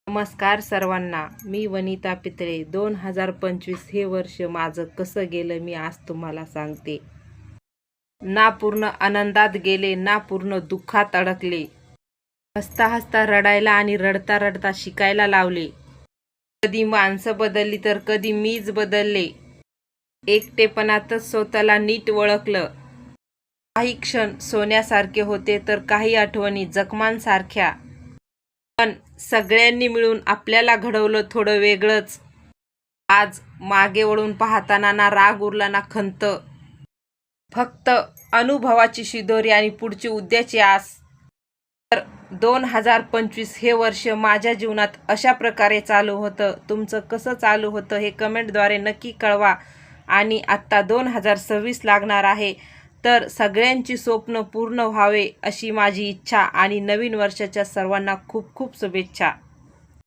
नमस्कार सर्वांना, मी वनिता पितळे. 2025 हे वर्ष माझं कसं गेलं मी आज तुम्हाला सांगते. ना पूर्ण आनंदात गेले ना पूर्ण दुःखात अडकले. हसता हसता रडायला आणि रडता रडता शिकायला लावले. कधी माणसं बदलली तर कधी मीच बदलले. एकटेपणातच स्वतःला नीट ओळखलं. काही क्षण सोन्यासारखे होते तर काही आठवणी जखमांसारख्या. पण सगळ्यांनी मिळून आपल्याला घडवलं थोडं वेगळंच. आज मागे वळून पाहताना ना राग उरला ना खंत. फक्त अनुभवाची शिदोरी आणि पुढची उद्याची आस. तर 2025 हे वर्ष माझ्या जीवनात अशा प्रकारे चालू होतं. तुमचं कसं चालू होतं हे कमेंटद्वारे नक्की कळवा. आणि आत्ता 2026 लागणार आहे, तर सगळ्यांची स्वप्न पूर्ण व्हावे अशी माझी इच्छा आणि नवीन वर्षाच्या सर्वांना खूप खूप शुभेच्छा.